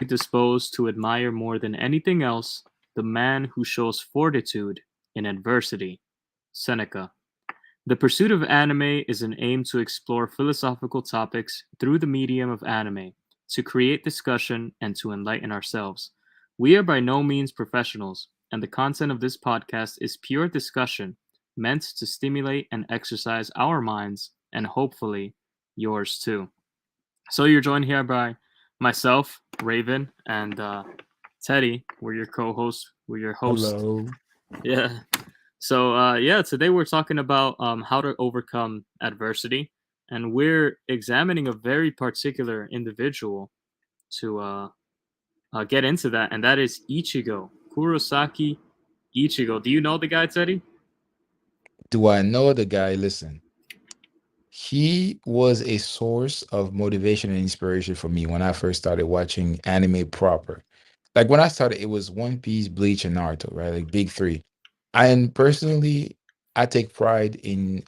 disposed to admire more than anything else the man who shows fortitude in adversity. Seneca. The pursuit of anime is an aim to explore philosophical topics through the medium of anime, to create discussion, and to enlighten ourselves. We are by no means professionals, and the content of this podcast is pure discussion meant to stimulate and exercise our minds and hopefully yours too. So you're joined here by myself, Raven, and Teddy. We're your co-hosts. We're your hosts. Hello. Yeah. So yeah, today we're talking about how to overcome adversity, and we're examining a very particular individual to get into that, and that is Ichigo Kurosaki. Ichigo, do you know the guy, Teddy? Do I know the guy? Listen, he was a source of motivation and inspiration for me when I first started watching anime proper. Like when I started, it was One Piece, Bleach, and Naruto, right? Like big three. And personally, I take pride in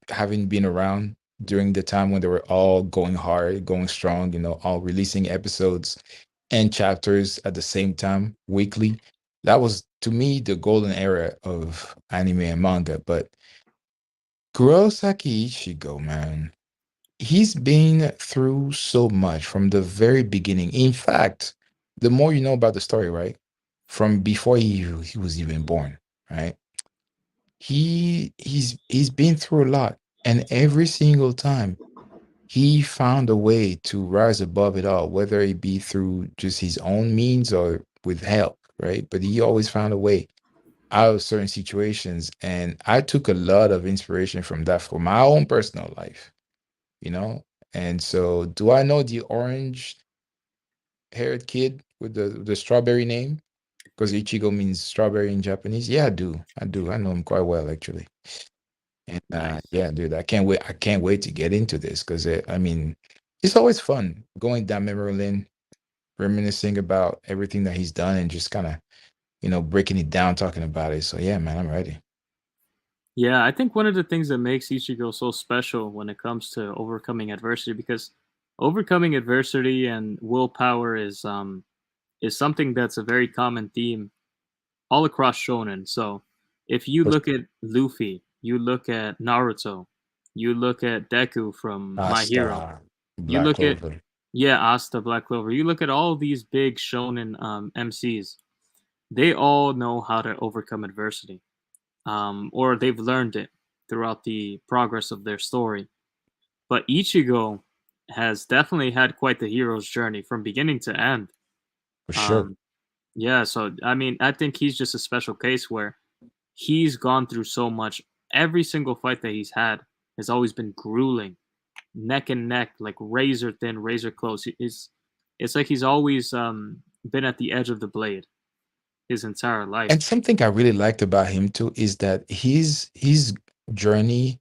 having been around during the time when they were all going hard, going strong, all releasing episodes and chapters at the same time weekly. That was to me the golden era of anime and manga. But Kurosaki Ichigo, man, he's been through so much from the very beginning. In fact, the more you know about the story, right? From before he was even born, right? He's been through a lot. And every single time he found a way to rise above it all, whether it be through just his own means or with help, right? But he always found a way out of certain situations. And I took a lot of inspiration from that for my own personal life, you know? And so, do I know the orange haired kid with the strawberry name? Because Ichigo means strawberry in Japanese. Yeah, I do. I do. I know him quite well, actually. And Nice. yeah, dude, I can't wait. I can't wait to get into this because I mean, it's always fun going down memory lane, reminiscing about everything that he's done, and just kind of breaking it down, talking about it. So yeah, man, I'm ready. Yeah, I think one of the things that makes Ichigo so special when it comes to overcoming adversity, because overcoming adversity and willpower is something that's a very common theme all across shonen. So if you For look at Luffy, you look at Naruto, you look at Deku from My Hero, Asta, you Black look at Clover. yeah, Asta, Black Clover, you look at all these big shonen MCs, they all know how to overcome adversity, or they've learned it throughout the progress of their story. But Ichigo has definitely had quite the hero's journey from beginning to end. For sure. Um, yeah, so I mean, I think he's just a special case where he's gone through so much. Every single fight that he's had has always been grueling, neck and neck, like razor thin, razor close. It's like he's always been at the edge of the blade his entire And life. something I really liked about him too is that his journey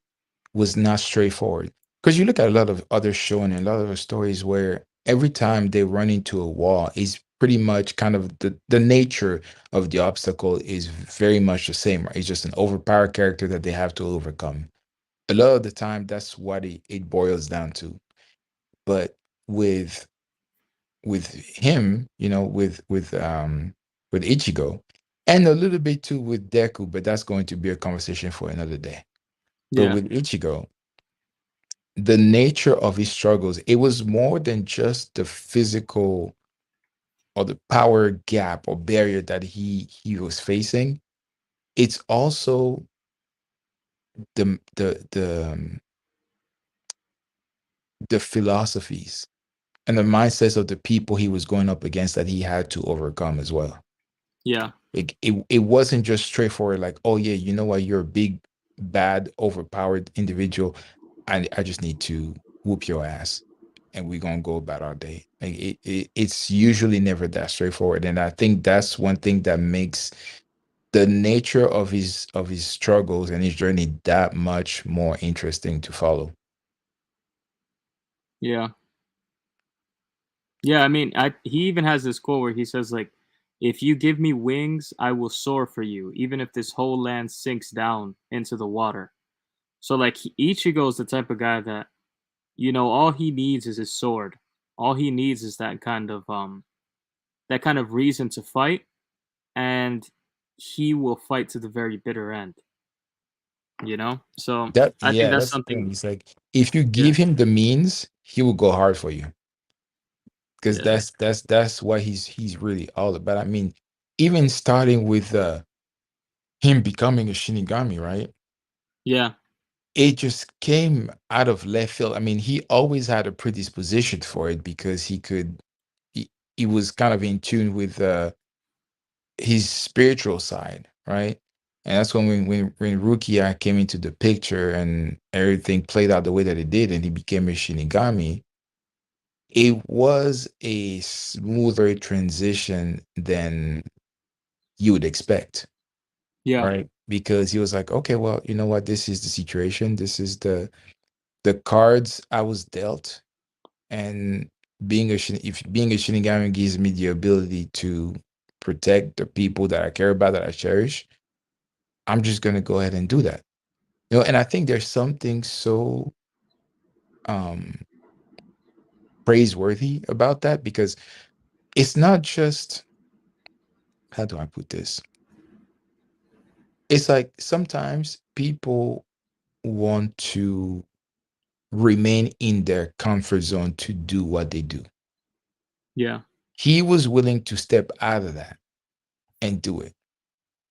was not straightforward. Because you look at a lot of other shows and a lot of the stories where every time they run into a wall, is pretty much kind of the nature of the obstacle is very much the same, right? It's just an overpowered character that they have to overcome. A lot of the time, that's what it boils down to. But with with him, with Ichigo, and a little bit too with Deku, but that's going to be a conversation for another day. But Yeah, with Ichigo, the nature of his struggles, it was more than just the physical or the power gap or barrier that he was facing. It's also the philosophies and the mindsets of the people he was going up against that he had to overcome as well. yeah, It wasn't just straightforward like, oh yeah, you know what, you're a big, bad, overpowered individual. I just need to whoop your ass and we're gonna go about our day. Like it's usually never that straightforward. And I think that's one thing that makes the nature of his struggles and his journey that much more interesting to follow. yeah, yeah. I mean, he even has this quote where he says like, "If you give me wings, I will soar for you, even if this whole land sinks down into the water." So like Ichigo is the type of guy that all he needs is his sword. All he needs is that kind of reason to fight, and he will fight to the very bitter end, you know? So That I think yeah, that's that's the something. thing. It's like if you Yeah, give him the means, he will go hard for you. Because yeah, that's what he's really all about. I mean, even starting with him becoming a Shinigami, right? yeah, It just came out of left field. I mean, he always had a predisposition for it because he was kind of in tune with his spiritual side, right? And that's when Rukia came into the picture and everything played out the way that it did, and he became a Shinigami. It was a smoother transition than you would expect, yeah, right? Because he was like, okay, well, you know what? This is the situation. This is the cards I was dealt, and if being a Shinigami gives me the ability to protect the people that I care about, that I cherish, I'm just gonna go ahead and do that. And I think there's something so um praiseworthy about that because it's not just, how do I put this? It's like sometimes people want to remain in their comfort zone to do what they do. yeah, He was willing to step out of that and do it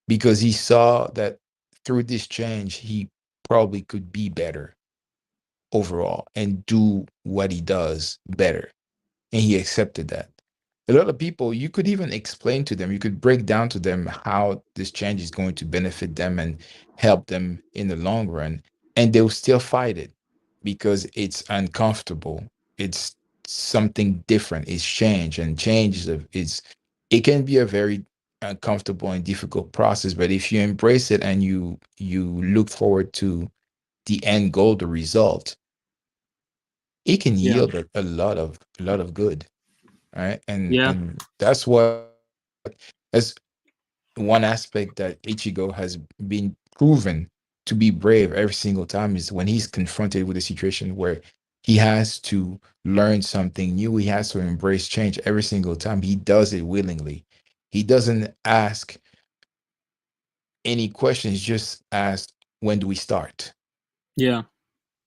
because he saw that through this change, he probably could be better overall and do what he does better. And he accepted that. A lot of people, you could even explain to them, you could break down to them how this change is going to benefit them and help them in the long run, and they'll still fight it because it's uncomfortable. It's something different. It's change, and change is it can be a very uncomfortable and difficult process. But if you embrace it and you look forward to the end goal, the result, it can yeah, yield a lot of good, right? and yeah, and that's one aspect that Ichigo has been proven to be brave every single time, is when he's confronted with a situation where he has to learn something new, he has to embrace change. Every single time he does it willingly. He doesn't ask any questions, just ask, when do we start? yeah.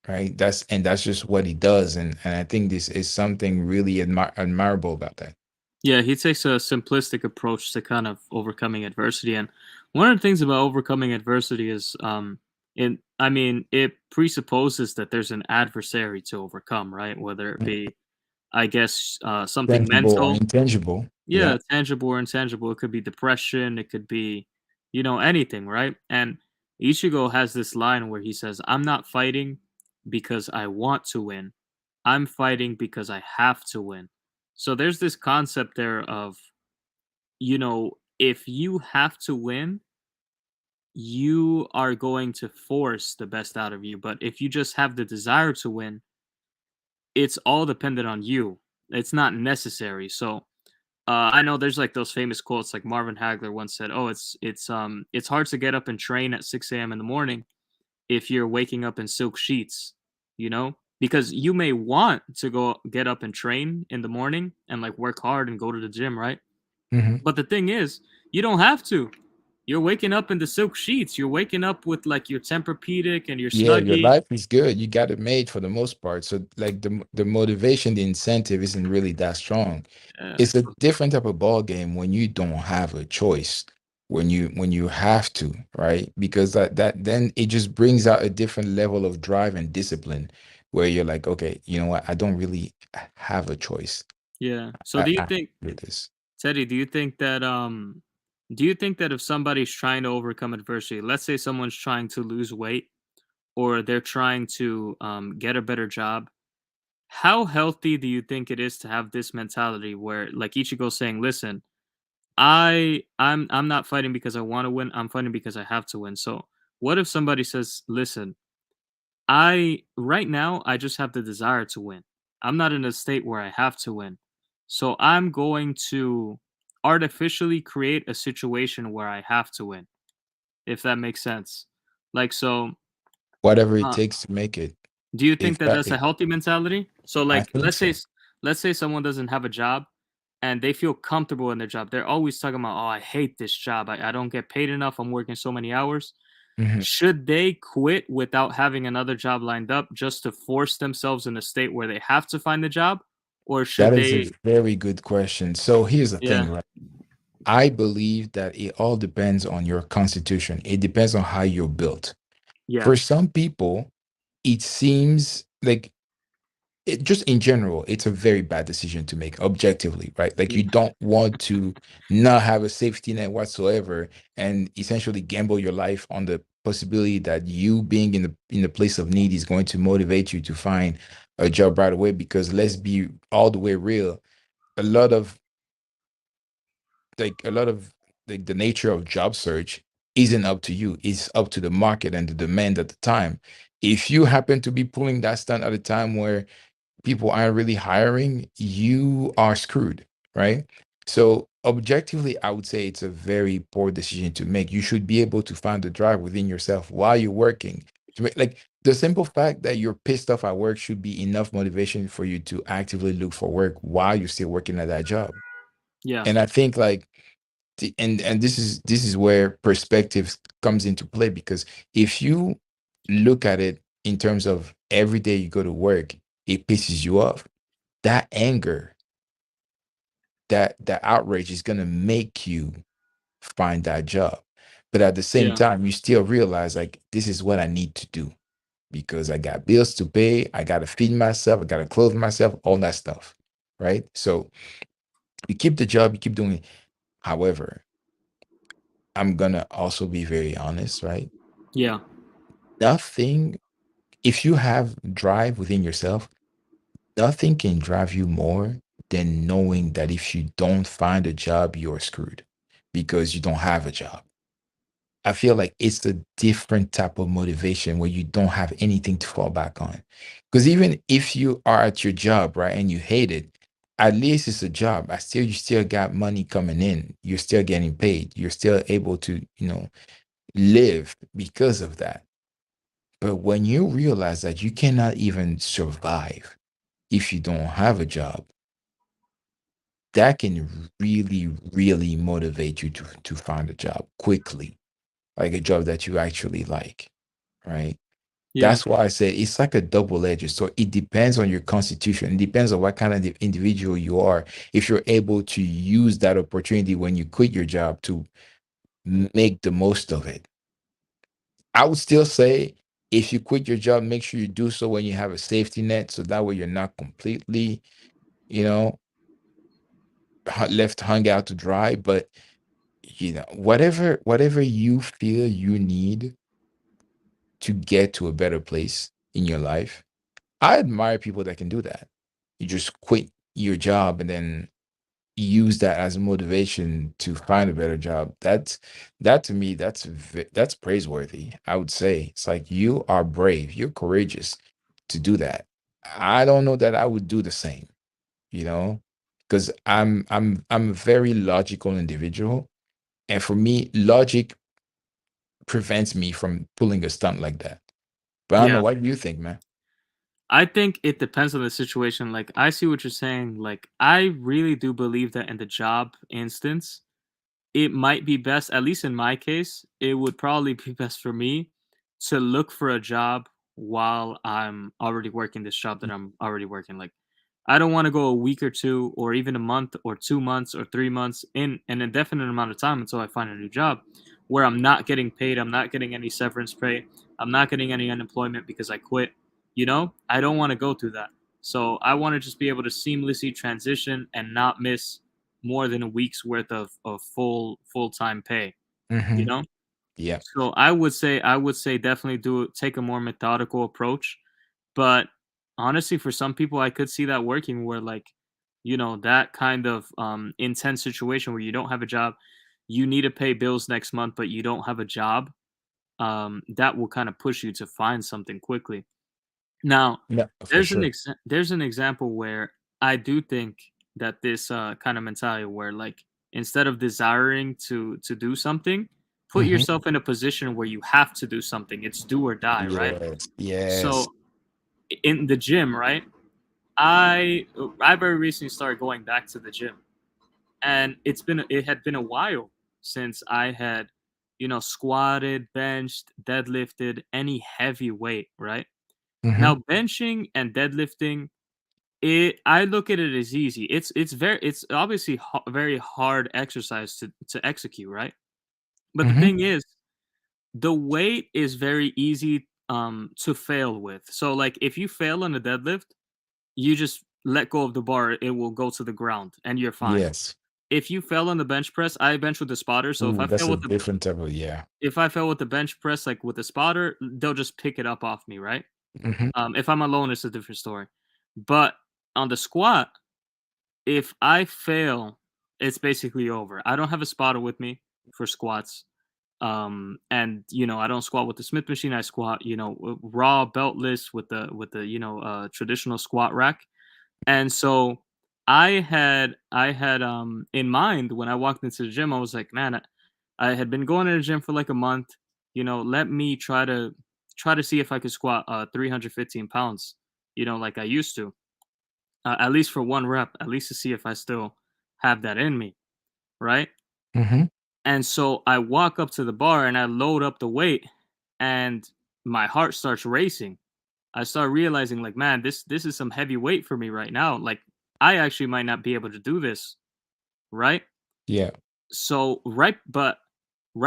Right? That's just what he does, and I think this is something really admirable about that. Yeah, he takes a simplistic approach to kind of overcoming adversity, and one of the things about overcoming adversity is, I mean, it presupposes that there's an adversary to overcome, right? Whether it be, I guess, something Tangible or mental, intangible. yeah, Yeah. tangible or intangible. It could be depression. It could be, anything, right? And Ichigo has this line where he says, "I'm not fighting because I want to win. I'm fighting because I have to win." So there's this concept there of, if you have to win, you are going to force the best out of you. But if you just have the desire to win, it's all dependent on you. It's not necessary. So I know there's like those famous quotes, like Marvin Hagler once said, "Oh, it's hard to get up and train at 6 a.m. in the morning if you're waking up in silk sheets, because you may want to go get up and train in the morning and like work hard and go to the gym, right? Hmm. But the thing is, you don't have to. You're waking up in the silk sheets. You're waking up with like your Tempur-Pedic and your Yeah, your Snuggie. life is good. You got it made for the most part. So like the motivation, the incentive isn't really that strong. Uh, It's a different type of ball game when you don't have a choice, when you have to, right? Because that then it just brings out a different level of drive and discipline where you're like, okay, you know what? I don't really have a choice. yeah. So I, do you I think, do this. Teddy? Do you think that if somebody's trying to overcome adversity, let's say someone's trying to lose weight or they're trying to get a better job, how healthy do you think it is to have this mentality where, like Ichigo saying, "Listen, I'm not fighting because I want to win. I'm fighting because I have to win." So, what if somebody says, "Listen, I right now I just have the desire to win. I'm not in a state where I have to win. So I'm going to artificially create a situation where I have to win." If that makes sense. Like, so, Whatever it uh, takes to make it. do you think If that that, that's a healthy mentality? So I like, think so. let's say someone doesn't have a job and they feel comfortable in their job. They're always talking about, oh, I hate this job. I don't get paid enough. I'm working so many hours. Mhm. Should they quit without having another job lined up just to force themselves in a state where they have to find the job? Or should That is a they, very good question. So here's the thing, yeah, right? I believe that it all depends on your constitution. It depends on how you're built. yeah, For some people, it seems like just in general, it's a very bad decision to make objectively, right? Like you yeah, don't want to not have a safety net whatsoever and essentially gamble your life on the possibility that you being in the place of need is going to motivate you to find a job right away. Because let's be all the way real, a lot of a lot of like the nature of job search isn't up to you. It's up to the market and the demand at the time. If you happen to be pulling that stunt at a time where people aren't really hiring, you are screwed, right? So objectively, I would say it's a very poor decision to make. You should be able to find the drive within yourself while you're working. Like the simple fact that you're pissed off at work should be enough motivation for you to actively look for work while you're still working at that job. yeah, And I think like and this is where perspective comes into play, because if you look at it in terms of every day you go to work, it pisses you off. That anger, that outrage is going to make you find that job. But at the same yeah, time, you still realize like this is what I need to do because I got bills to pay, I got to feed myself, I got to clothe myself, all that stuff, right? So you keep the job, you keep doing it. However, I'm going to also be very honest, right? yeah, Nothing, if you have drive within yourself, nothing can drive you more than knowing that if you don't find a job, you're screwed because you don't have a job. I feel like it's a different type of motivation where you don't have anything to fall back on. Because even if you are at your job, right, and you hate it, at least it's a job. You still got money coming in. You're still getting paid. You're still able to, live because of that. But when you realize that you cannot even survive if you don't have a job, that can really, really motivate you to find a job quickly, like a job that you actually like, right? yeah, That's why I say it's like a double edged. So it depends on your constitution. It depends on what kind of individual you are. If you're able to use that opportunity when you quit your job to make the most of it. I would still say if you quit your job, make sure you do so when you have a safety net. So that way you're not completely, you know, left hung out to dry. But whatever you feel you need to get to a better place in your life, I admire people that can do that. You just quit your job and then use that as motivation to find a better job. That to me, that's praiseworthy. I would say it's like you are brave, you're courageous to do that. I don't know that I would do the same, you know, because I'm a very logical individual, and for me, logic prevents me from pulling a stunt like that. But I don't know. yeah. What do you think, man? I think it depends on the situation. Like, I see what you're saying. Like, I really do believe that in the job instance, it might be best, at least in my case, it would probably be best for me to look for a job while I'm already working this job that I'm already working. Like, I don't want to go a week or two, or even a month, or 2 months, or 3 months in an indefinite amount of time until I find a new job where I'm not getting paid. I'm not getting any severance pay. I'm not getting any unemployment because I quit. I don't want to go through that. So I want to just be able to seamlessly transition and not miss more than a week's worth of full-time pay, you Hmm. know? Yeah. So I would say definitely take a more methodical approach. But honestly, for some people I could see that working where like, that kind of intense situation where you don't have a job, you need to pay bills next month, but you don't have a job, that will kind of push you to find something quickly. Now, Yeah, for sure. there's an example where I do think that this kind of mentality where like instead of desiring to do something, put Hmm. yourself in a position where you have to do something. It's do or die, right? Yes. Yes. So in the gym, right? I very recently started going back to the gym, and it had been a while since I had, squatted, benched, deadlifted any heavy weight, right? Hmm. Now benching and deadlifting, it I look at it as easy. It's obviously very hard exercise to execute, right? But the Hmm. thing is, the weight is very easy to fail with. So like if you fail on a deadlift, you just let go of the bar, it will go to the ground and you're fine. Yes. If you fell on the bench press, I bench with the spotter, so Ooh, that's a different type of, yeah. if I fell with the bench press like with the spotter, they'll just pick it up off me, right? Hmm. If I'm alone, it's a different story. But on the squat, if I fail, it's basically over. I don't have a spotter with me for squats. And I don't squat with the Smith machine. I squat, raw beltless with the traditional squat rack. And so I had in mind when I walked into the gym, I was like, man, I had been going to the gym for like a month. Let me try to see if I could squat 315 pounds, like I used to, at least for one rep, at least to see if I still have that in me, right? Hmm. And so I walk up to the bar and I load up the weight, and my heart starts racing. I start realizing like, man, this is some heavy weight for me right now. Like I actually might not be able to do this, right? Yeah. So right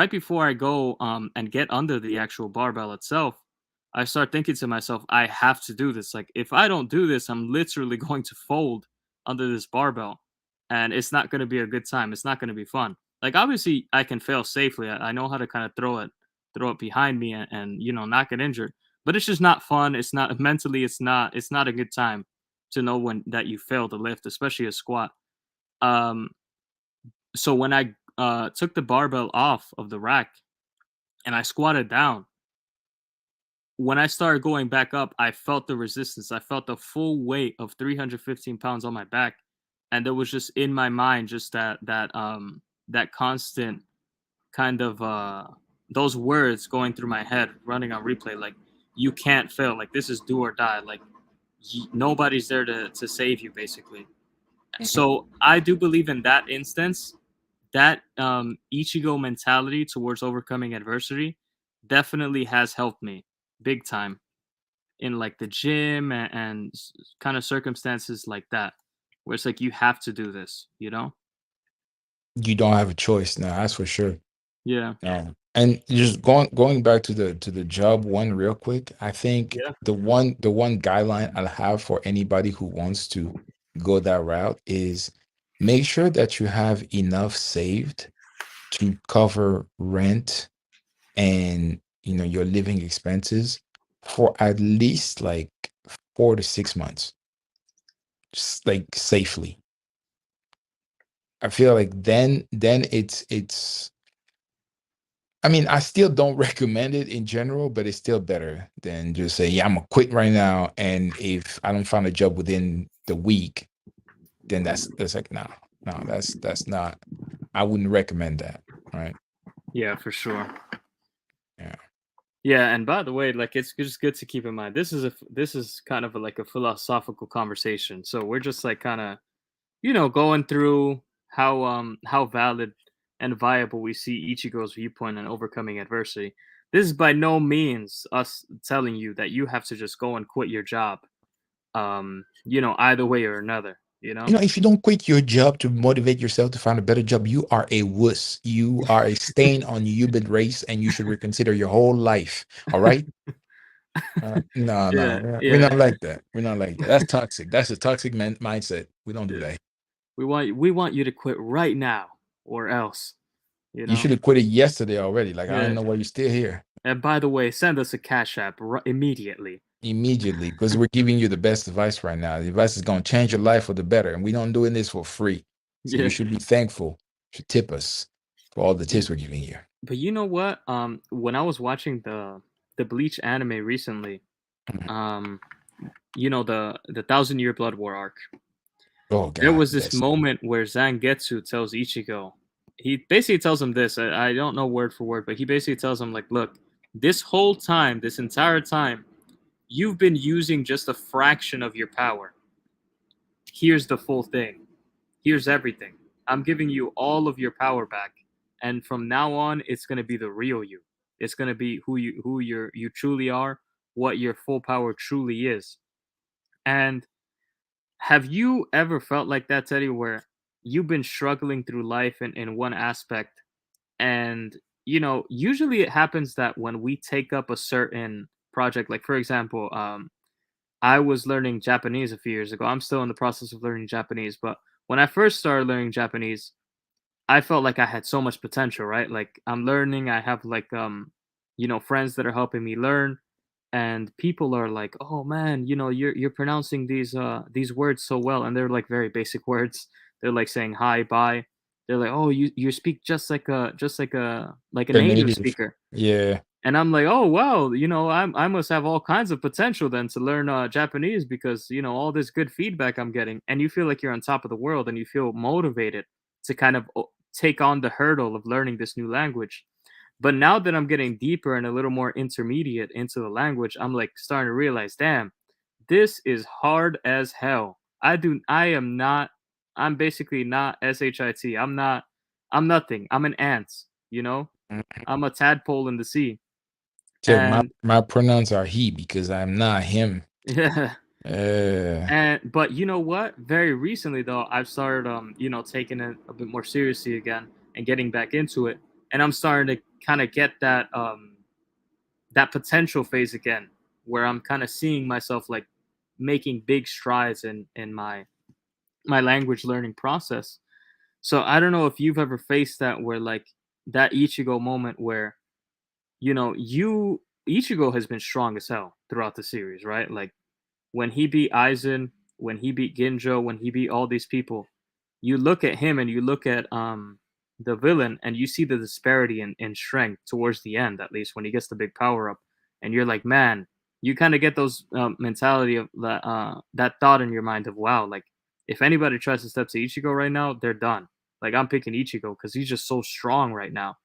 before I go and get under the actual barbell itself, I start thinking to myself, I have to do this. Like if I don't do this, I'm literally going to fold under this barbell, and it's not going to be a good time. It's not going to be fun. Like obviously I can fail safely. I know how to kind of throw it behind me and not get injured. But it's just not fun. It's not mentally. It's not a good time to know when that you fail to lift, especially a squat. Um, so when I took the barbell off of the rack and I squatted down, when I started going back up, I felt the resistance. I felt the full weight of 315 pounds on my back, and there was just in my mind just that constant kind of those words going through my head, running on replay, like you can't fail, like this is do or die, like nobody's there to save you, basically. So I do believe in that instance that Ichigo mentality towards overcoming adversity definitely has helped me big time in like the gym and kind of circumstances like that, where it's like you have to do this. You don't have a choice now, that's for sure. Yeah. And just going back to the job one real quick, I think Yeah. the one guideline I'll have for anybody who wants to go that route is make sure that you have enough saved to cover rent and your living expenses for at least like 4 to 6 months, just like safely. I feel like then it's I mean, I still don't recommend it in general, but it's still better than just say, yeah, I'm gonna quit right now. And if I don't find a job within the week, then that's like, no, no, that's not, I wouldn't recommend that. Right. Yeah, for sure. Yeah. Yeah, and by the way, like it's just good to keep in mind. This is kind of like a philosophical conversation. So we're just like kind of going through how valid and viable we see Ichigo's viewpoint on overcoming adversity. This is by no means us telling you that you have to just go and quit your job. Either way or another. If you don't quit your job to motivate yourself to find a better job, you are a wuss. You are a stain on the human race, and you should reconsider your whole life. All right. No, no, Yeah, we're yeah. not like that. We're not like that. That's toxic. That's a toxic mindset. We don't do Yeah. that. We want you to quit right now or else, you You know. should have quit it yesterday already. Like, I don't Yeah. know why you're still here. And by the way, send us a cash app immediately. Immediately, because we're giving you the best advice right now. The advice is going to change your life for the better, and we don't doing this for free. So you Yeah. should be thankful. You should tip us for all the Yeah. tips we're giving you. But you know what? When I was watching the Bleach anime recently, Mhm. um, the Thousand Year Blood War arc, Oh there God, was this yes. moment where Zangetsu tells Ichigo, he basically tells him this. I don't know word for word, but he basically tells him like, look, this whole time, this entire time, you've been using just a fraction of your power. here's the full thing. Here's everything. I'm giving you all of your power back, and from now on, it's gonna be the real you. It's gonna be who you truly are, what your full power truly is. And have you ever felt like that, Teddy, where you've been struggling through life in one aspect, and usually it happens that when we take up a certain project, like for example, I was learning Japanese a few years ago. I'm still in the process of learning Japanese, but when I first started learning Japanese, I felt like I had so much potential, right? Like I'm learning, I have like friends that are helping me learn, and people are like, "Oh man, you're pronouncing these words so well." And they're like very basic words. They're like saying hi, bye. They're like, "Oh, you speak just like a A native native. speaker." Yeah. And I'm like, "Oh, wow, I must have all kinds of potential then to learn Japanese because, all this good feedback I'm getting." And you feel like you're on top of the world and you feel motivated to kind of take on the hurdle of learning this new language. But now that I'm getting deeper and a little more intermediate into the language, I'm like starting to realize, damn, this is hard as hell. I am not I'm basically not SHIT. I'm nothing. I'm an ant, you know? Mhm. I'm a tadpole in the sea. Said my And my pronouns are he because I'm not him. yeah. Uh, But you know what? Very recently though, I've started taking it a bit more seriously again and getting back into it. And I'm starting to kind of get that potential phase again where I'm kind of seeing myself like making big strides in my language learning process. So I don't know if you've ever faced that where like that Ichigo moment where you Ichigo has been strong as hell throughout the series, right? Like when he beat Aizen, when he beat Ginjo, when he beat all these people, you look at him and you look at the villain and you see the disparity in strength towards the end, at least when he gets the big power up, and you're like, man, you kind of get those mentality of that thought in your mind of wow, like if anybody tries to step to Ichigo right now, they're done. Like I'm picking Ichigo because he's just so strong right now.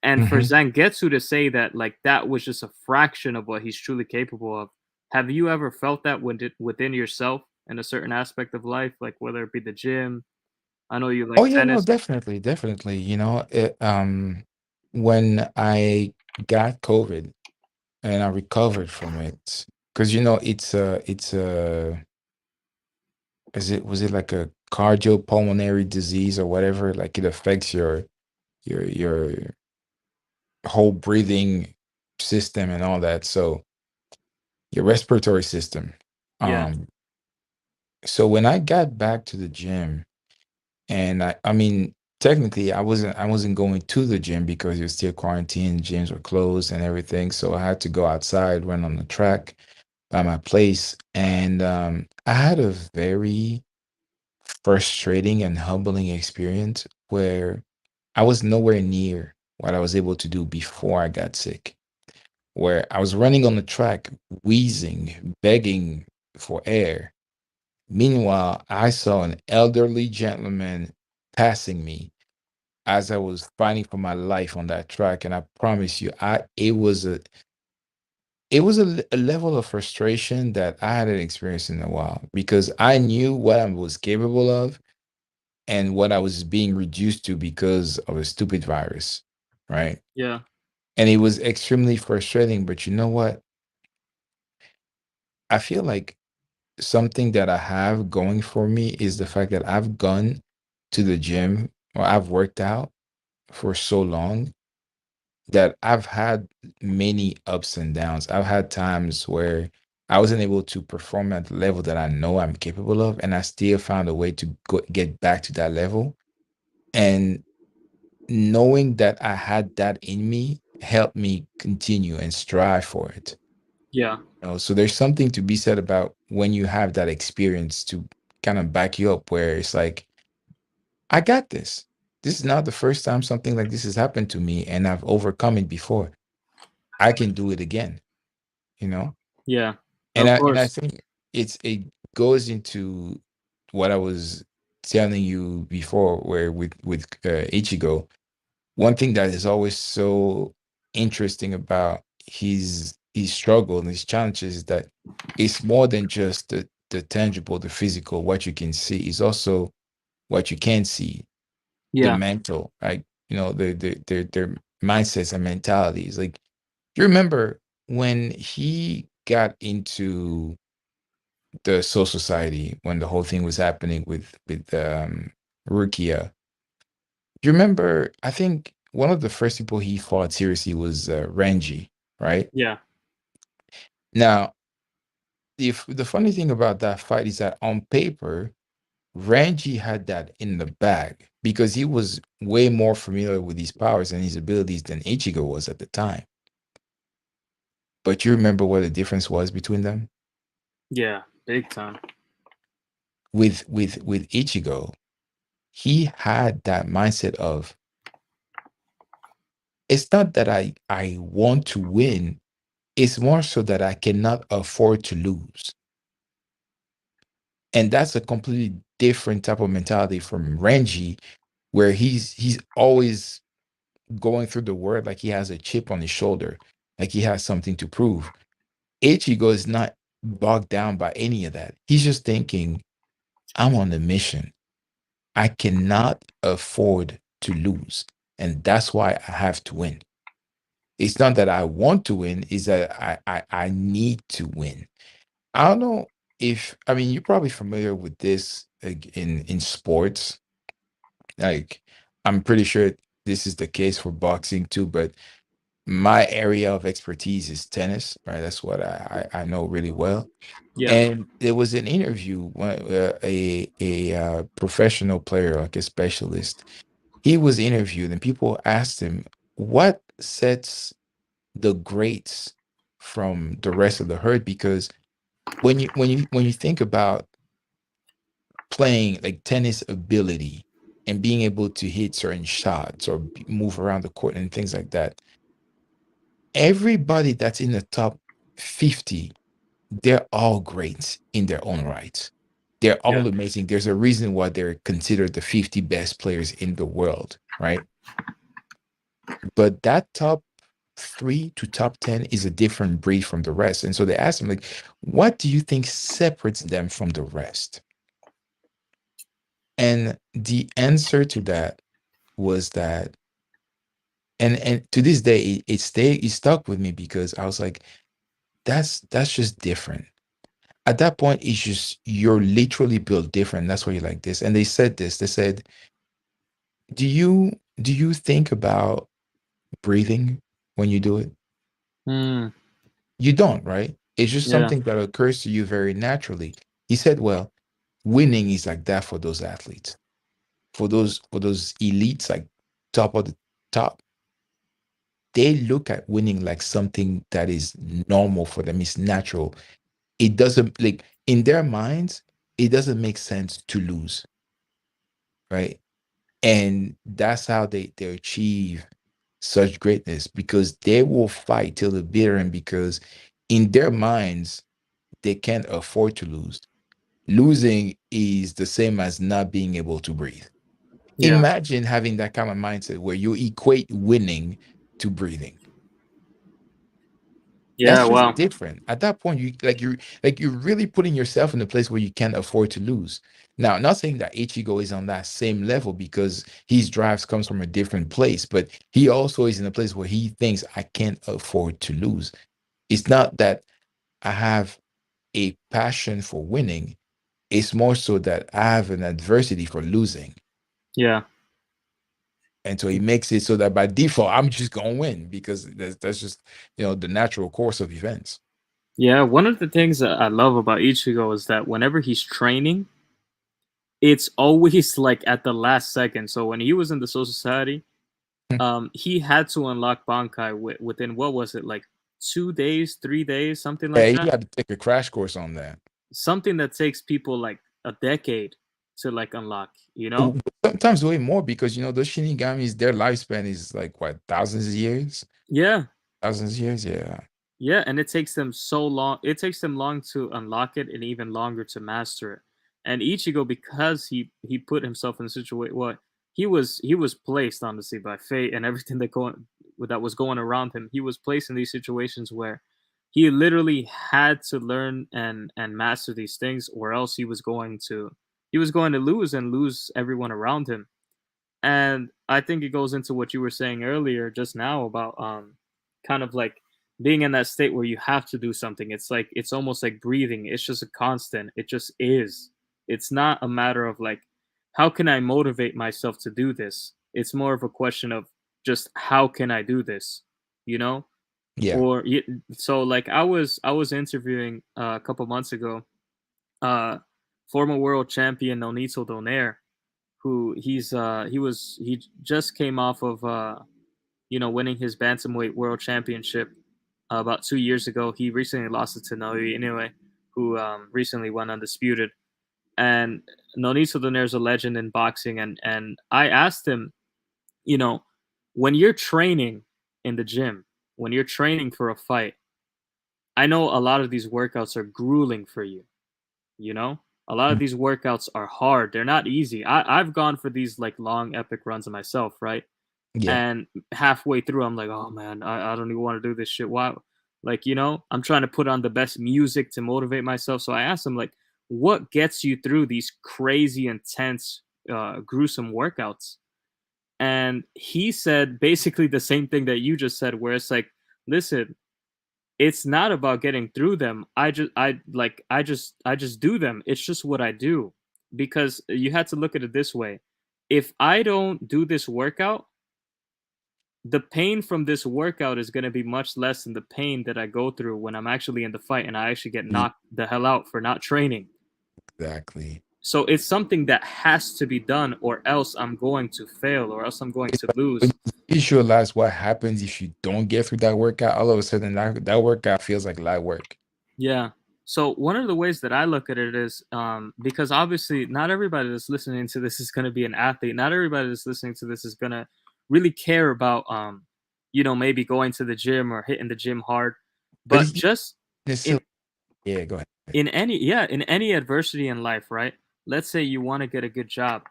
And for mhm. Zangetsu to say that like that was just a fraction of what he's truly capable of, have you ever felt that within yourself in a certain aspect of life, like whether it be the gym? I know you Oh like yeah, no, tennis. definitely, definitely. When I got COVID and I recovered from it, because it's a is it was it like a cardiopulmonary disease or whatever? Like it affects your whole breathing system and all that. So your respiratory system. Yeah, Um, so when I got back to the gym, and I mean, technically, I wasn't going to the gym because it was still quarantine, gyms were closed and everything. So I had to go outside, run on the track by my place, and I had a very frustrating and humbling experience where I was nowhere near what I was able to do before I got sick. Where I was running on the track, wheezing, begging for air. Meanwhile, I saw an elderly gentleman passing me as I was fighting for my life on that track. And I promise you, I it was a level of frustration that I hadn't experienced in a while because I knew what I was capable of and what I was being reduced to because of a stupid virus, right? yeah, And it was extremely frustrating. But you know what? I feel like something that I have going for me is the fact that I've gone to the gym or I've worked out for so long that I've had many ups and downs. I've had times where I wasn't able to perform at the level that I know I'm capable of, and I still found a way to get back to that level. And knowing that I had that in me helped me continue and strive for it. yeah, So there's something to be said about when you have that experience to kind of back you up, where it's like, I got this. This is not the first time something like this has happened to me, and I've overcome it before. I can do it again, you know? yeah. And Of I course. think it goes into what I was telling you before, where with Ichigo, one thing that is always so interesting about his struggle and his challenges is that it's more than just the tangible, the physical, what you can see, is also what you can't see, the Yeah. mental, like, their mindsets and mentalities. Like, you remember when he got into the Soul Society, when the whole thing was happening with Rukia. Do you remember? I think one of the first people he fought seriously was Renji, right? Yeah. Now, if the funny thing about that fight is that on paper, Renji had that in the bag because he was way more familiar with his powers and his abilities than Ichigo was at the time. But you remember what the difference was between them? Yeah. Big time. With Ichigo, he had that mindset of, it's not that I want to win, it's more so that I cannot afford to lose. And that's a completely different type of mentality from Renji, where he's always going through the world like he has a chip on his shoulder, like he has something to prove. Ichigo is not bogged down by any of that. He's just thinking, I'm on a mission. I cannot afford to lose. And that's why I have to win. It's not that I want to win, it's that I need to win. I don't know if, I mean, you're probably familiar with this, like, in sports. Like, I'm pretty sure this is the case for boxing too, but my area of expertise is tennis, right? That's what I know really well. Yeah. And there was an interview when a professional player, like a specialist, he was interviewed, and people asked him, what sets the greats from the rest of the herd? Because when you think about playing like tennis ability and being able to hit certain shots or move around the court and things like that, everybody that's in the top 50, they're all great in their own right. They're Yeah. all amazing. There's a reason why they're considered the 50 best players in the world, right? But that top 3 to top 10 is a different breed from the rest. And so they asked him, like, what do you think separates them from the rest? And the answer to that was that, and to this day, it stuck with me because I was like, that's just different. At that point, it's just, you're literally built different. That's why you're like this. And they said this. They said, do you think about breathing when you do it? Hmm. You don't, right? It's just Yeah. something that occurs to you very naturally. He said, well, winning is like that for those athletes, for those elites, like top of the top. They look at winning like something that is normal for them. It's natural. It doesn't, like, in their minds, it doesn't make sense to lose, right? And that's how they achieve such greatness, because they will fight till the bitter end, because in their minds they can't afford to lose. Losing is the same as not being able to breathe. Yeah. Imagine having that kind of mindset where you equate winning to breathing. Yeah. That's just Wow. different. At that point, you're really putting yourself in a place where you can't afford to lose. Now, not saying that Ichigo is on that same level, because his drives comes from a different place, but he also is in a place where he thinks, I can't afford to lose. It's not that I have a passion for winning. It's more so that I have an adversity for losing. Yeah. And so he makes it so that by default, I'm just gonna win, because that's just, the natural course of events. Yeah. One of the things that I love about Ichigo is that whenever he's training, it's always like at the last second. So when he was in the Soul Society, he had to unlock Bankai within, what was it, like 2 days, 3 days, something Yeah, like he that. had to take a crash course on that. Something that takes people like a decade to like unlock. You know? Sometimes way more, because those Shinigamis, their lifespan is like, what, thousands of years? Yeah. Thousands of years, yeah. Yeah, and it takes them so long. It takes them long to unlock it, and even longer to master it. And Ichigo, because he put himself in a situation, what he was placed, honestly, by fate and everything that was going around him. He was placed in these situations where he literally had to learn and master these things, or else he was going to lose and lose everyone around him. And I think it goes into what you were saying earlier just now about kind of like being in that state where you have to do something. It's like it's almost like breathing. It's just a constant. It just is. It's not a matter of like how can I motivate myself to do this? It's more of a question of just how can I do this? You know? Yeah. Or so like I was interviewing a couple months ago uh former world champion Nonito Donaire, who he just came off of winning his bantamweight world championship about 2 years ago. He recently lost it to Naoya Inoue, who recently went undisputed. And Nonito Donaire is a legend in boxing, and I asked him, you know, when you're training in the gym, when you're training for a fight, I know a lot of these workouts are grueling for you. You know, a lot of Mm. these workouts are hard. They're not easy. I've gone for these like long epic runs of myself, right? Yeah. And halfway through, I'm like, oh man, I don't even want to do this shit. Why? Like, I'm trying to put on the best music to motivate myself. So I asked him, like, what gets you through these crazy, intense, gruesome workouts? And he said basically the same thing that you just said, where it's like, listen, it's not about getting through them. I just do them. It's just what I do. Because you had to look at it this way. If I don't do this workout, the pain from this workout is going to be much less than the pain that I go through when I'm actually in the fight and I actually get knocked the hell out for not training. Exactly. So it's something that has to be done, or else I'm going to fail, or else I'm going It's to like when lose. you visualize what happens if you don't get through that workout, all of a sudden that workout feels like light work. Yeah. So one of the ways that I look at it is because obviously not everybody that's listening to this is going to be an athlete. Not everybody that's listening to this is going to really care about maybe going to the gym or hitting the gym hard. But But it's not just in necessarily, yeah, go ahead. in any adversity in life, right? Let's say you want to get a good job.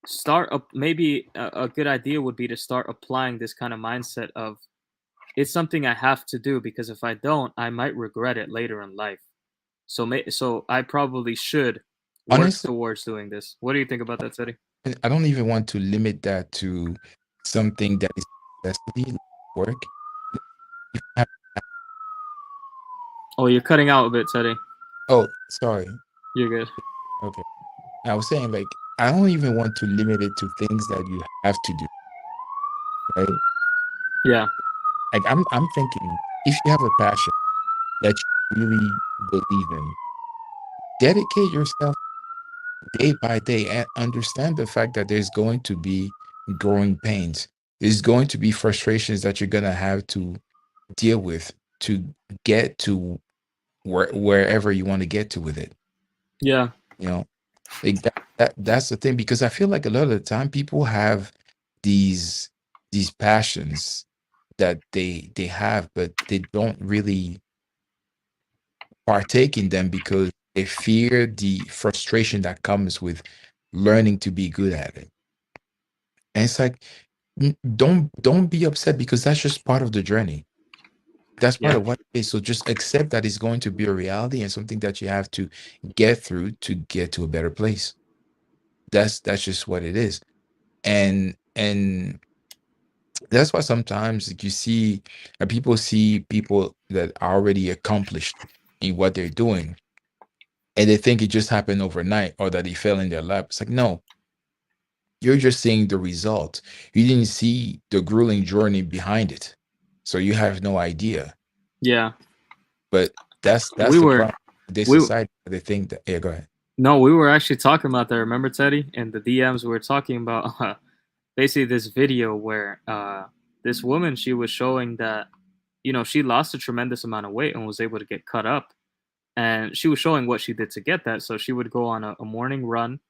Start up maybe a good idea would be to start applying this kind of mindset of it's something I have to do, because if I don't, I might regret it later in life. So I probably should work Honestly, towards doing this. What do you think about that, Teddy? I don't even want to limit that to something that is necessity, like work. If you have- Oh, you're cutting out a bit, Teddy. Oh, sorry. You're good. Okay. I was saying, like, I don't even want to limit it to things that you have to do, right? Yeah, Like, I'm thinking if you have a passion that you really believe in, dedicate yourself day by day and understand the fact that there's going to be growing pains. There's going to be frustrations that you're going to have to deal with to get to wherever you want to get to with it. yeah, You know, like that's the thing, because I feel like a lot of the time people have these these passions that they have, but they don't really partake in them because they fear the frustration that comes with learning to be good at it. And it's like, don't be upset, because that's just part of the journey. That's part yeah, of what it is. So just accept that it's going to be a reality and something that you have to get through to get to a better place. That's just what it is. And that's why sometimes you see people see people that are already accomplished in what they're doing, and they think it just happened overnight or that it fell in their lap. It's like, no, you're just seeing the result. You didn't see the grueling journey behind it. So you have no idea. yeah. But that's We the were problem with this we society. They think that, yeah, go ahead. no, we were actually talking about that. Remember, Teddy? In the DMs, we were talking about basically this video where this woman, she was showing that she lost a tremendous amount of weight and was able to get cut up, and she was showing what she did to get that. So she would go on a morning run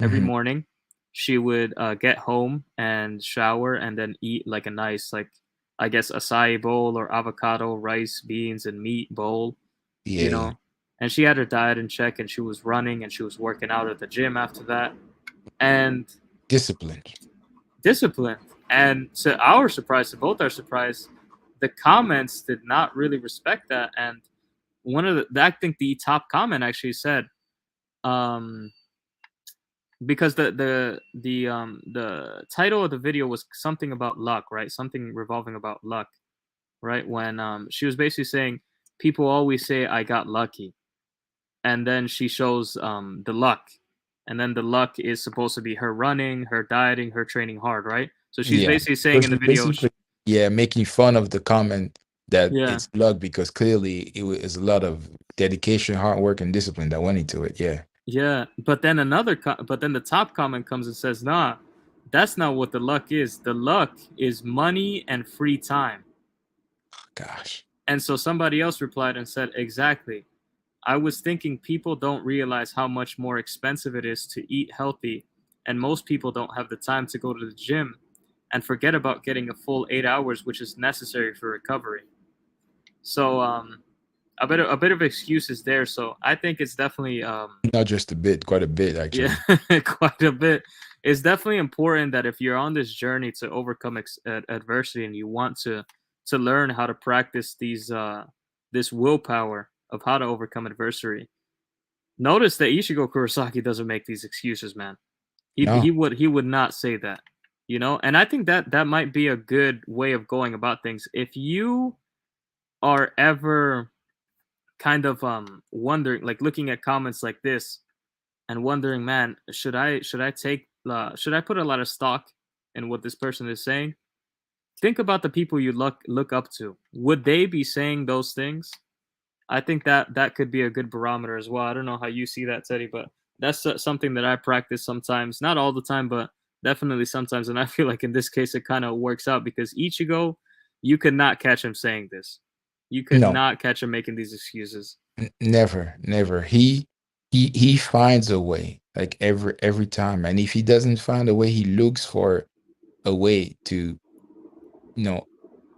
every Hmm. morning. She would get home and shower and then eat like a nice, like, I guess, acai bowl or avocado, rice, beans, and meat bowl, you Yeah, know. And she had her diet in check, and she was running and she was working out at the gym after that. And discipline. discipline. And to our surprise, to both our surprise, the comments did not really respect that. And one of I think the top comment actually said, um, because the title of the video was something about luck, right? Something revolving about luck, right? When she was basically saying people always say I got lucky, and then she shows the luck, and then the luck is supposed to be her running, her dieting, her training hard, right? So she's Yeah. basically saying So in the she's video, basically, yeah, making fun of the comment that yeah, it's luck because clearly it was a lot of dedication, hard work, and discipline that went into it. Yeah. yeah. But then but then the top comment comes and says, nah, that's not what the luck is. The luck is money and free time. Gosh. And so somebody else replied and said, exactly. I was thinking people don't realize how much more expensive it is to eat healthy, and most people don't have the time to go to the gym and forget about getting a full 8 hours, which is necessary for recovery. So a bit of excuses there. So I think it's definitely Not just a bit, quite a bit yeah, actually. quite a bit. It's definitely important that if you're on this journey to overcome adversity and you want to learn how to practice this willpower of how to overcome adversity. Notice that Ichigo Kurosaki doesn't make these excuses, man. No, He would not say that, you know. And I think that that might be a good way of going about things. If you are ever kind of wondering, like looking at comments like this and wondering, man, should I put a lot of stock in what this person is saying? Think about the people you look up to. Would they be saying those things? I think that that could be a good barometer as well. I don't know how you see that, Teddy, but that's something that I practice sometimes, not all the time, but definitely sometimes. And I feel like in this case, it kind of works out because Ichigo, you could not catch him saying this. You could no, not catch him making these excuses. never, never. He finds a way, like every time. And if he doesn't find a way, he looks for a way to, you know,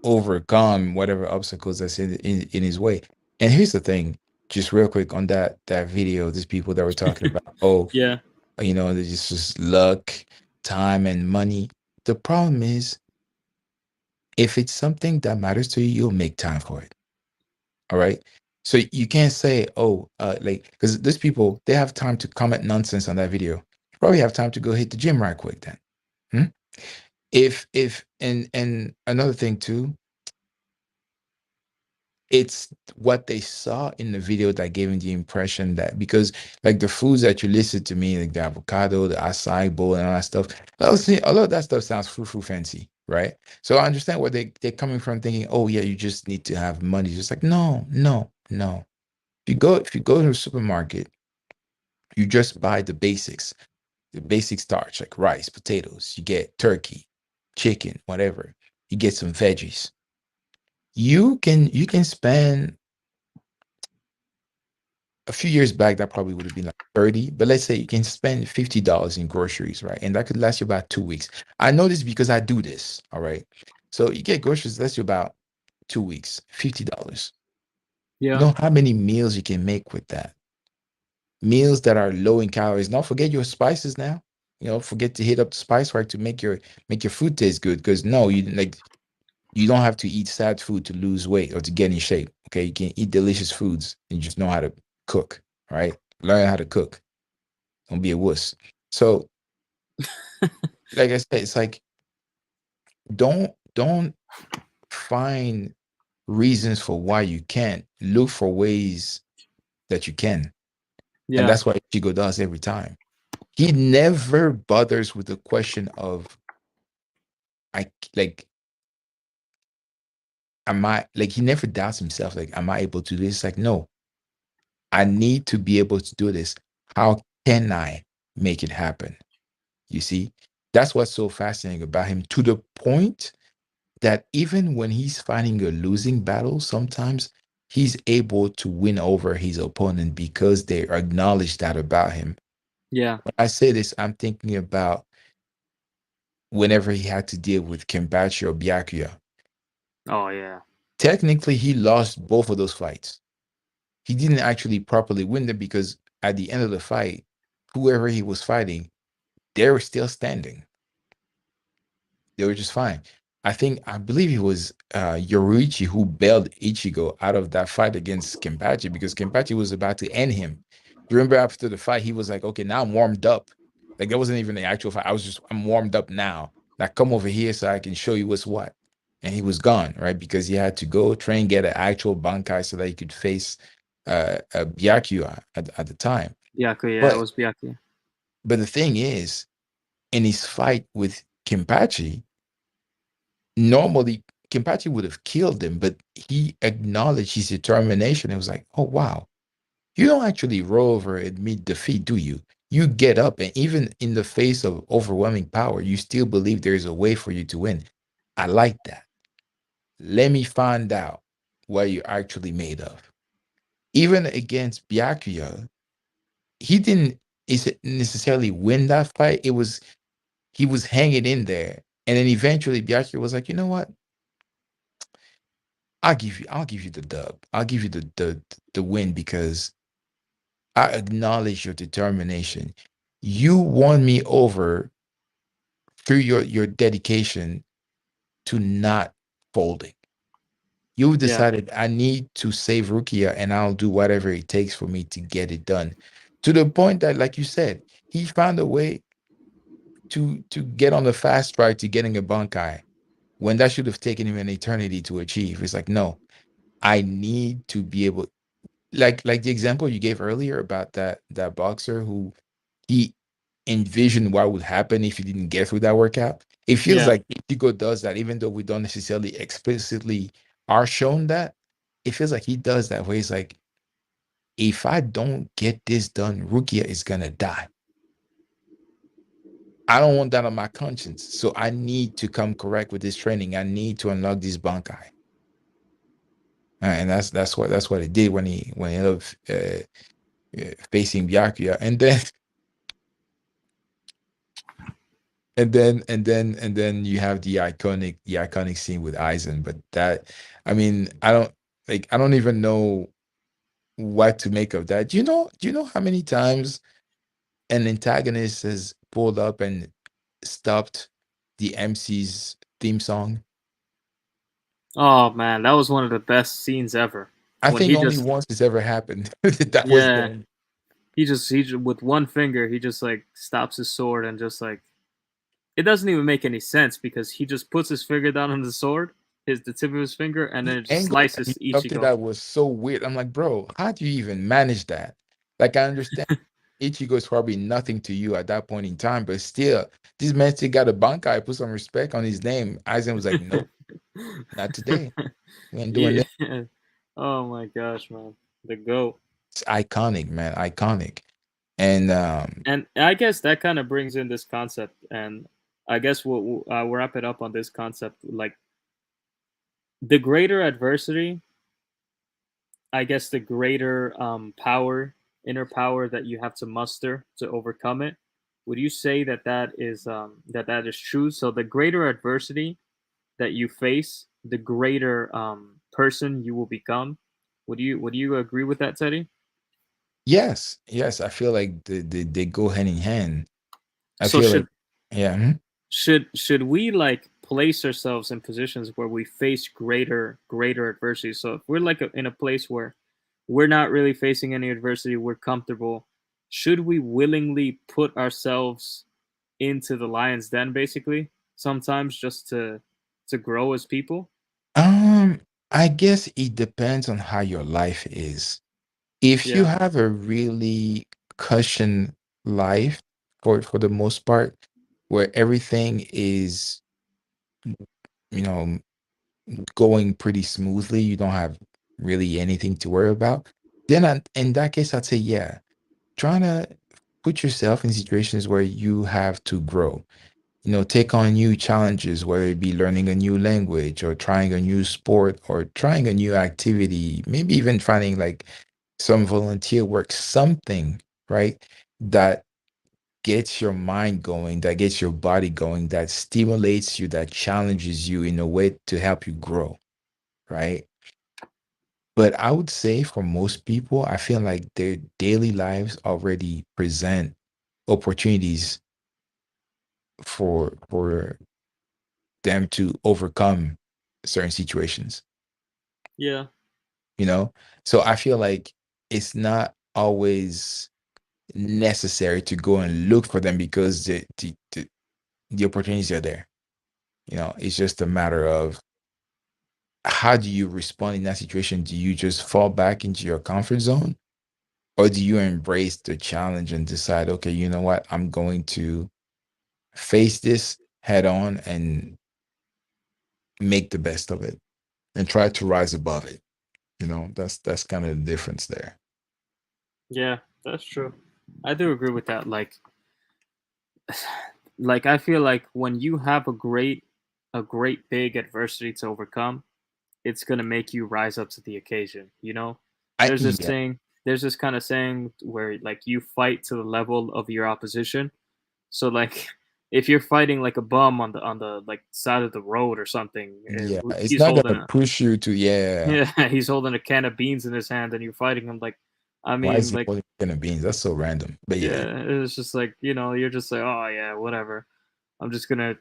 overcome whatever obstacles that's in his way. And here's the thing, just real quick on that video, these people that were talking about, oh, Yeah, there's just luck, time, and money. The problem is, if it's something that matters to you, you'll make time for it. All right. So you can't say, oh, like, because these people, they have time to comment nonsense on that video. You probably have time to go hit the gym right quick then. Hmm? If and another thing too, it's what they saw in the video that gave me the impression that, because like the foods that you listed to me, like the avocado, the acai bowl, and all that stuff, a lot of that stuff sounds frou fancy, right? So I understand where they're coming from, thinking, oh yeah, you just need to have money. Just like, no, no, no. If you go to a supermarket, you just buy the basic starch like rice, potatoes. You get turkey, chicken, whatever. You get some veggies. You can spend, a few years back that probably would have been like 30, but let's say you can spend $50 in groceries, right? And that could last you about 2 weeks. I know this because I do this, all right? So you get groceries, lasts you about 2 weeks, $50. You yeah, know how many meals you can make with that? Meals that are low in calories. Don't forget your spices now. Forget to hit up the spice rack to make your food taste good. Because no, you don't have to eat sad food to lose weight or to get in shape. Okay, you can eat delicious foods and you just know how to cook. All right, learn how to cook. Don't be a wuss. So, like I said, it's like, don't find reasons for why you can't. Look for ways that you can, and yeah. that's what Ichigo does every time. He never bothers with the question of, I like am I like he never doubts himself, like, am I able to do this? Like, no, I need to be able to do this. How can I make it happen? You see, that's what's so fascinating about him, to the point that even when he's fighting a losing battle, sometimes he's able to win over his opponent because they acknowledge that about him. Yeah. When I say this, I'm thinking about whenever he had to deal with Kenpachi or Byakuya. Oh yeah. Technically, he lost both of those fights. He didn't actually properly win them because at the end of the fight, whoever he was fighting, they were still standing. They were just fine. I believe it was Yoruichi who bailed Ichigo out of that fight against Kenpachi because Kenpachi was about to end him. You remember after the fight, he was like, "Okay, now I'm warmed up." Like that wasn't even the actual fight. I'm warmed up now. Like come over here so I can show you what's what. And he was gone, right? Because he had to go train, get an actual Bankai so that he could face Byakuya at the time. Byakuya, yeah, it But was Byakuya. the thing is, in his fight with Kenpachi, normally Kimpachi would have killed him, but he acknowledged his determination. It was like, oh wow, you don't actually roll over and admit defeat, do you? You get up, and even in the face of overwhelming power, you still believe there's a way for you to win. I like that. Let me find out what you're actually made of. Even against Byakuya, he didn't necessarily win that fight. It was he was hanging in there, and then eventually Byakuya was like, you know what? I'll give you the dub. I'll give you the win because I acknowledge your determination. You won me over through your dedication to not folding. You Yeah, decided I need to save Rukia and I'll do whatever it takes for me to get it done. To the point that, like you said, he found a way to get on the fast track to getting a Bankai when that should have taken him an eternity to achieve. It's like, no, I need to be able like the example you gave earlier about that boxer who he envisioned what would happen if he didn't get through that workout. It feels yeah. like Ichigo does that, even though we don't necessarily explicitly are shown that. It feels like he does that where he's like, if I don't get this done, Rukia is gonna die. I don't want that on my conscience. So I need to come correct with this training. I need to unlock this Bankai. And that's what it did when he ended up facing Byakuya. And then and then you have the iconic scene with Aizen. But that, I mean, I don't even know what to make of that. Do you know how many times an antagonist has pulled up and stopped the MC's theme song? Oh man, that was one of the best scenes ever. I When think he only just, once it's ever happened. That was yeah, them. with one finger, he just like stops his sword and just like it doesn't even make any sense because he just puts his finger down on the sword, the tip of his finger, and then The it just angle that he slices stopped it Ichigo. at was so weird. I'm like, bro, how do you even manage that? Like, I understand Ichigo is probably nothing to you at that point in time, but still, this man still got a Bankai, put some respect on his name. Aizen was like, nope, not today. We ain't doing Yeah. this. Oh my gosh, man, the goat. It's iconic, man, iconic. And And I guess that kind of brings in this concept, and I guess we'll wrap it up on this concept. Like the greater adversity, I guess the greater power, inner power that you have to muster to overcome it. Would you say that that is true? So the greater adversity that you face, the greater person you will become. Would you agree with that, Teddy? yes, yes, I feel like they go hand in hand. I So feel like, yeah, mhm. should we like place ourselves in positions where we face greater adversity? So if we're like in a place where we're not really facing any adversity, we're comfortable, should we willingly put ourselves into the lion's den basically sometimes just to grow as people? Um, I guess it depends on how your life is. If you Yeah, have a really cushion life for the most part, where everything is, you know, going pretty smoothly, you don't have really anything to worry about, then in that case, I'd say, yeah, trying to put yourself in situations where you have to grow, take on new challenges, whether it be learning a new language or trying a new sport or trying a new activity, maybe even finding like some volunteer work, something, right? That gets your mind going, that gets your body going, that stimulates you, that challenges you in a way to help you grow, right? But I would say for most people, I feel like their daily lives already present opportunities for them to overcome certain situations, Yeah. you know? So I feel like it's not always necessary to go and look for them because the opportunities are there. You know, it's just a matter of how do you respond in that situation? Do you just fall back into your comfort zone? Or do you embrace the challenge and decide, okay, you know what? I'm going to face this head on and make the best of it and try to rise above it. You know, that's kind of the difference there. Yeah, that's true. I do agree with that. Like I feel like when you have a great big adversity to overcome, it's gonna make you rise up to the occasion. You know, I there's this Yeah, saying, there's this kind of saying where like you fight to the level of your opposition. So like if you're fighting like a bum on the like side of the road or something, yeah. It's he's not holding gonna a push you to, yeah. yeah, he's holding a can of beans in his hand and you're fighting him like I Why is mean he like holding a can of beans? That's so random. But yeah, yeah, it's just like, you know, you're just like, "Oh yeah, whatever. I'm just gonna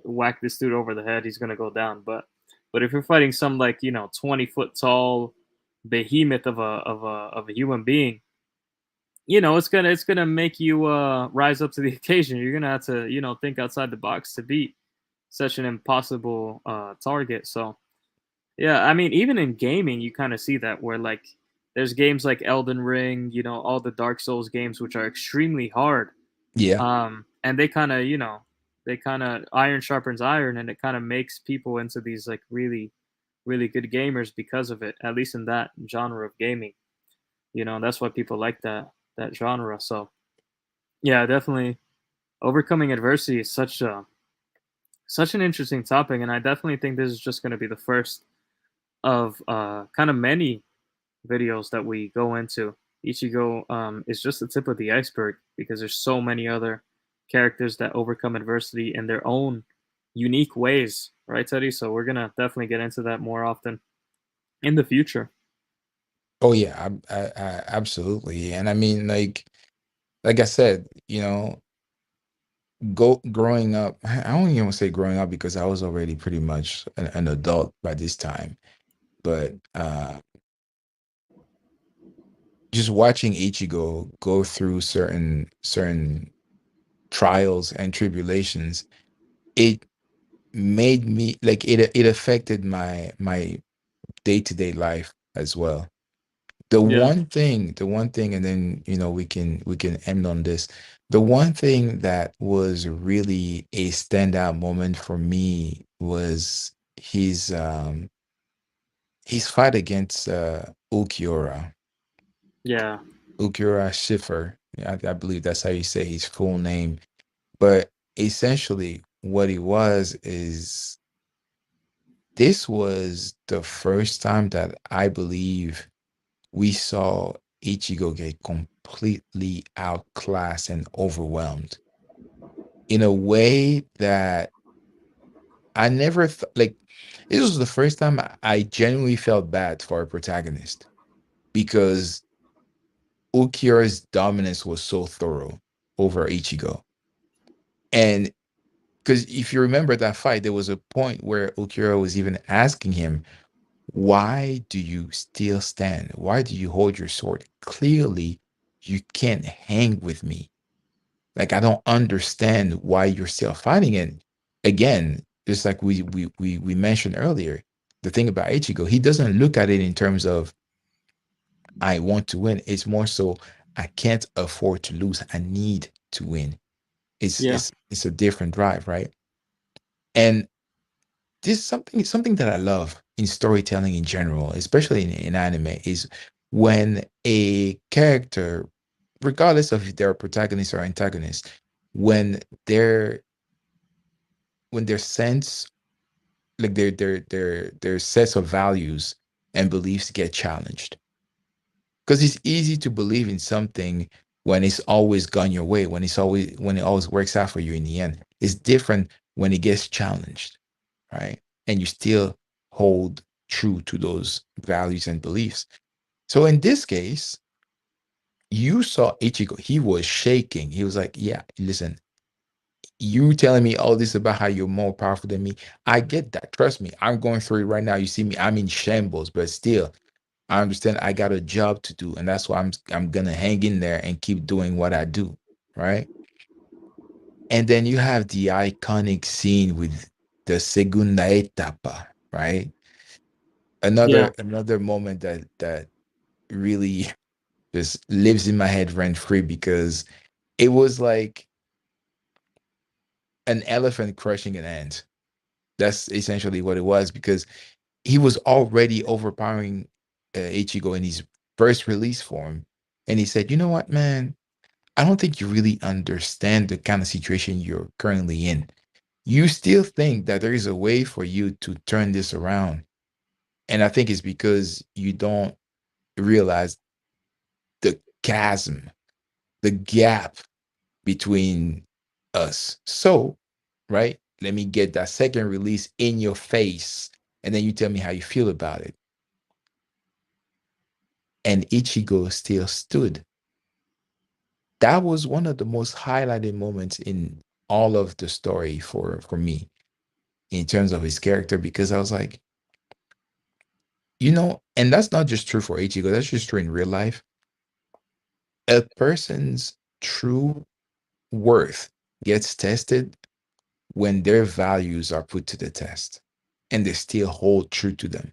whack this dude over the head. He's gonna go down." But if you're fighting some like, you know, 20-foot tall behemoth of a human being, you know, it's gonna make you rise up to the occasion. You're gonna have to, you know, think outside the box to beat such an impossible target. So yeah, I mean, even in gaming, you kind of see that where like there's games like Elden Ring, you know, all the Dark Souls games, which are extremely hard. yeah. And they kind of, you know, they kind of iron sharpens iron, and it kind of makes people into these like really, really good gamers because of it. At least in that genre of gaming, you know, that's why people like that genre. So yeah, definitely overcoming adversity is such an interesting topic, and I definitely think this is just going to be the first of kind of many videos that we go into. Ichigo is just the tip of the iceberg because there's so many other characters that overcome adversity in their own unique ways, right, Teddy? So we're gonna definitely get into that more often in the future. Oh yeah, absolutely. And I mean, like I said, you know, growing up, I don't even want to say growing up because I was already pretty much an adult by this time. But just watching Ichigo go through certain trials and tribulations, it made me like it affected my day-to-day life as well. Yeah, The one thing, and then you know we can end on this. The one thing that was really a standout moment for me was his fight against Ulquiorra. yeah, Ulquiorra Schiffer. I believe that's how you say his full name. But essentially what he was is this was the first time that I believe we saw Ichigo get completely outclassed and overwhelmed in a way that I never like. This was the first time I genuinely felt bad for a protagonist because Ulquiorra's dominance was so thorough over Ichigo. And because if you remember that fight, there was a point where Ulquiorra was even asking him, why do you still stand? Why do you hold your sword? Clearly, you can't hang with me. Like I don't understand why you're still fighting. And again, just like we mentioned earlier, the thing about Ichigo, he doesn't look at it in terms of I want to win. It's more so I can't afford to lose. I need to win. yeah, It's a different drive, right? And this is something that I love in storytelling in general, especially in anime, is when a character, regardless of if they're a protagonist or antagonist, when their when their sense, like their sets of values and beliefs get challenged. Because it's easy to believe in something when it's always gone your way, when it always works out for you in the end. It's different when it gets challenged, right? And you still hold true to those values and beliefs. So in this case, you saw Ichigo, he was shaking. He was like, yeah, listen, You telling me all this about how you're more powerful than me. I get that. Trust me. I'm going through it right now. You see me, I'm in shambles, but still, I understand I got a job to do. And that's why I'm gonna hang in there and keep doing what I do. Right. And then you have the iconic scene with the segunda etapa, right? Yeah, Another moment that really just lives in my head rent free because it was like an elephant crushing an ant. That's essentially what it was because he was already overpowering Ichigo in his first release form. And he said, you know what, man? I don't think you really understand the kind of situation you're currently in. You still think that there is a way for you to turn this around. And I think it's because you don't realize the chasm, the gap between us. So, right, let me get that second release in your face. And then you tell me how you feel about it. And Ichigo still stood. That was one of the most highlighted moments in all of the story for me in terms of his character because I was like, and that's not just true for Ichigo, that's just true in real life. A person's true worth gets tested when their values are put to the test and they still hold true to them.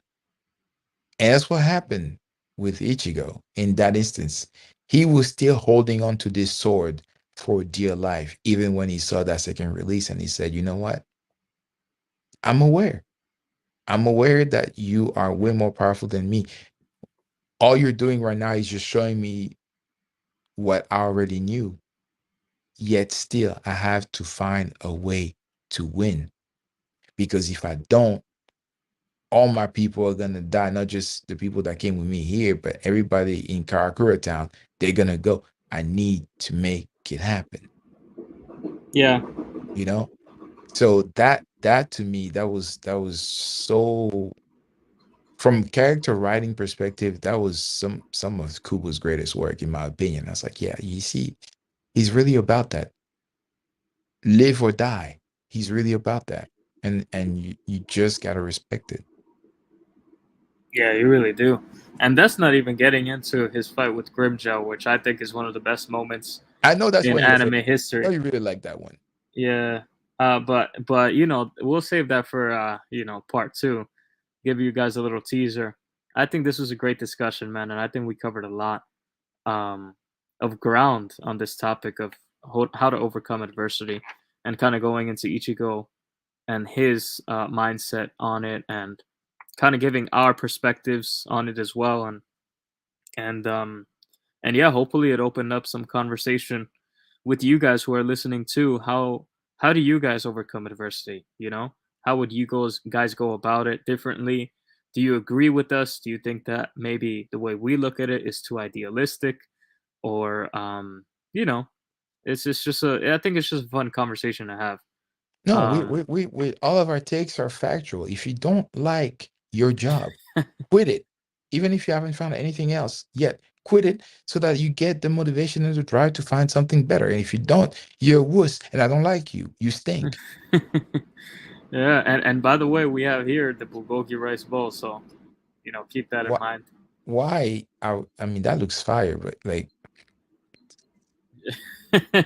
And that's what happened with Ichigo in that instance. He was still holding on to this sword for dear life, even when he saw that second release and he said, you know what? I'm aware. I'm aware that you are way more powerful than me. All you're doing right now is just showing me what I already knew. Yet still, I have to find a way to win. Because if I don't, all my people are gonna die, not just the people that came with me here, but everybody in Karakura town, they're gonna go. I need to make it happen, yeah, you know? So that to me, that was so from character writing perspective, that was some of Kubo's greatest work, in my opinion. I was like, yeah, you see, he's really about that. Live or die. He's really about that. And you just gotta respect it. yeah, you really do. And that's not even getting into his fight with Grimjow, which I think is one of the best moments I know that's in one of your anime favorites. I know history. you really like that one. Yeah. But we'll save that for part two. Give you guys a little teaser. I think this was a great discussion, man, and I think we covered a lot um of ground on this topic of how to overcome adversity and kind of going into Ichigo and his mindset on it and kind of giving our perspectives on it as well and um and yeah, hopefully it opened up some conversation with you guys who are listening too. How do you guys overcome adversity? How would you guys go about it differently? Do you agree with us? Do you think that maybe the way we look at it is too idealistic? Or you know, it's just I think it's just a fun conversation to have. No, Um we all of our takes are factual. If you don't like your job, quit it. Even if you haven't found anything else yet, quit it so that you get the motivation and the drive to find something better. And if you don't, you're a wuss, and I don't like you. You stink. yeah, and by the way, we have here the bulgogi rice bowl, so keep that in Why? mind. Why? I mean, that looks fire, but like,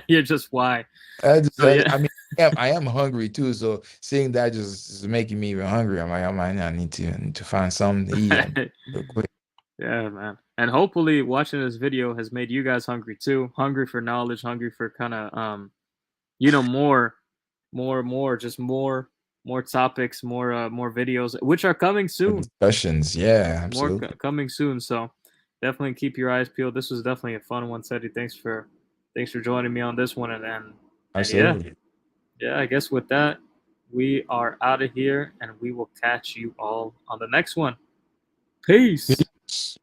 You're just why. I, So yeah. I mean, I am hungry too. So seeing that just is making me even hungry. I'm like, I need to find something to eat real quick. Yeah, man. And hopefully watching this video has made you guys hungry too. Hungry for knowledge, hungry for kind of more just more topics, more videos which are coming For soon. discussions, yeah, absolutely, Coming soon, so definitely keep your eyes peeled. This was definitely a fun one, Teddy. Thanks for joining me on this one and yeah. absolutely. Yeah, I guess with that, we are out of here and we will catch you all on the next one. Peace. Peace.